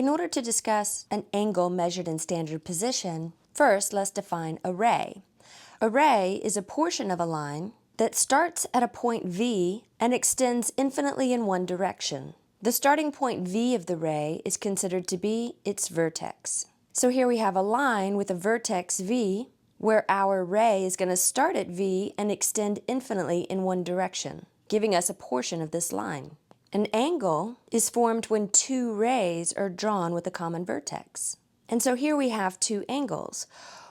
In order to discuss an angle measured in standard position, first let's define a ray. A ray is a portion of a line that starts at a point V and extends infinitely in one direction. The starting point V of the ray is considered to be its vertex. So here we have a line with a vertex V where our ray is going to start at V and extend infinitely in one direction, giving us a portion of this line. An angle is formed when two rays are drawn with a common vertex. And so here we have two angles.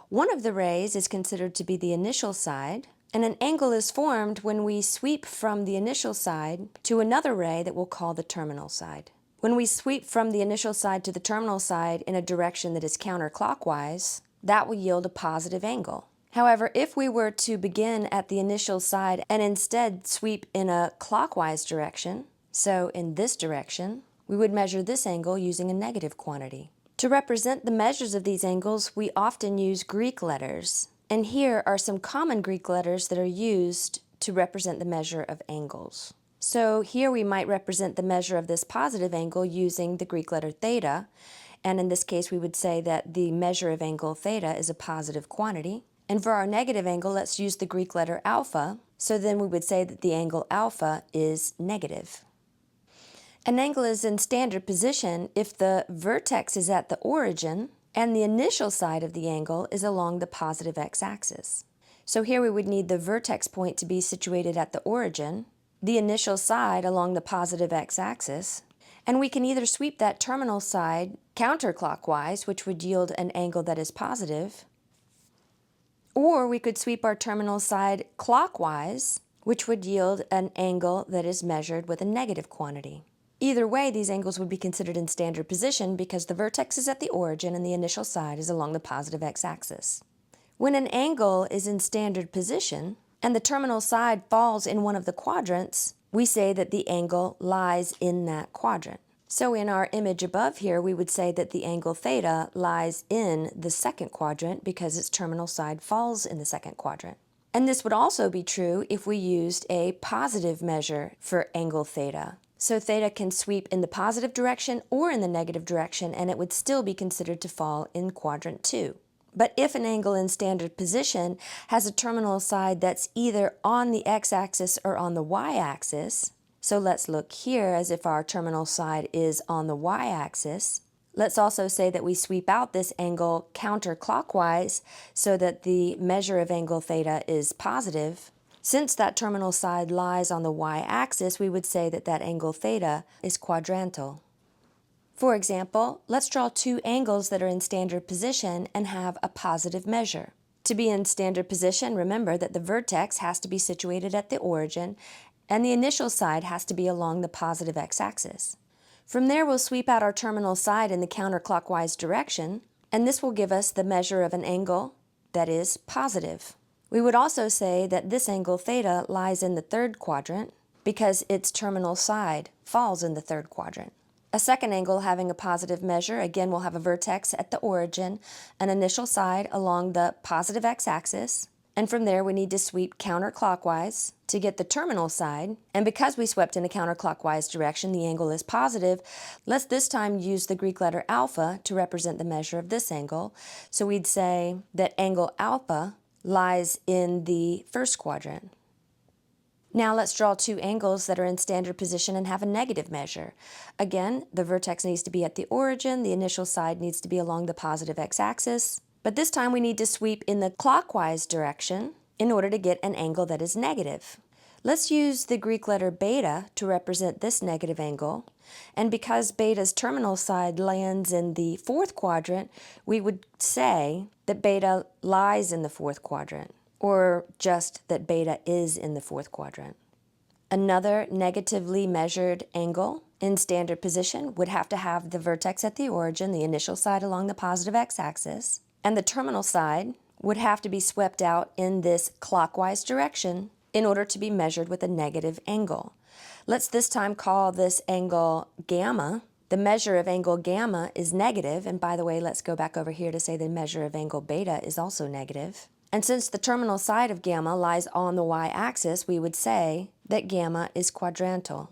One of the rays is considered to be the initial side, and an angle is formed when we sweep from the initial side to another ray that we'll call the terminal side. When we sweep from the initial side to the terminal side in a direction that is counterclockwise, that will yield a positive angle. However, if we were to begin at the initial side and instead sweep in a clockwise direction, so in this direction, we would measure this angle using a negative quantity. To represent the measures of these angles, we often use Greek letters. And here are some common Greek letters that are used to represent the measure of angles. So here we might represent the measure of this positive angle using the Greek letter theta. And in this case, we would say that the measure of angle theta is a positive quantity. And for our negative angle, let's use the Greek letter alpha. So then we would say that the angle alpha is negative. An angle is in standard position if the vertex is at the origin and the initial side of the angle is along the positive x-axis. So here we would need the vertex point to be situated at the origin, the initial side along the positive x-axis, and we can either sweep that terminal side counterclockwise, which would yield an angle that is positive, or we could sweep our terminal side clockwise, which would yield an angle that is measured with a negative quantity. Either way, these angles would be considered in standard position because the vertex is at the origin and the initial side is along the positive x-axis. When an angle is in standard position and the terminal side falls in one of the quadrants, we say that the angle lies in that quadrant. So in our image above here, we would say that the angle theta lies in the second quadrant because its terminal side falls in the second quadrant. And this would also be true if we used a positive measure for angle theta. So theta can sweep in the positive direction or in the negative direction, and it would still be considered to fall in quadrant 2. But if an angle in standard position has a terminal side that's either on the x-axis or on the y-axis, so let's look here as if our terminal side is on the y-axis. Let's also say that we sweep out this angle counterclockwise so that the measure of angle theta is positive. Since that terminal side lies on the y-axis, we would say that that angle theta is quadrantal. For example, let's draw two angles that are in standard position and have a positive measure. To be in standard position, remember that the vertex has to be situated at the origin and the initial side has to be along the positive x-axis. From there, we'll sweep out our terminal side in the counterclockwise direction, and this will give us the measure of an angle that is positive. We would also say that this angle theta lies in the third quadrant because its terminal side falls in the third quadrant. A second angle having a positive measure, again, will have a vertex at the origin, an initial side along the positive x-axis, and from there we need to sweep counterclockwise to get the terminal side, and because we swept in a counterclockwise direction, the angle is positive. Let's this time use the Greek letter alpha to represent the measure of this angle. So we'd say that angle alpha lies in the first quadrant. Now let's draw two angles that are in standard position and have a negative measure. Again, the vertex needs to be at the origin, the initial side needs to be along the positive x-axis, but this time we need to sweep in the clockwise direction in order to get an angle that is negative. Let's use the Greek letter beta to represent this negative angle, and because beta's terminal side lands in the fourth quadrant, we would say that beta lies in the fourth quadrant, or just that beta is in the fourth quadrant. Another negatively measured angle in standard position would have to have the vertex at the origin, the initial side along the positive x-axis, and the terminal side would have to be swept out in this clockwise direction in order to be measured with a negative angle. Let's this time call this angle gamma. The measure of angle gamma is negative, and by the way, let's go back over here to say the measure of angle beta is also negative. And since the terminal side of gamma lies on the y-axis, we would say that gamma is quadrantal.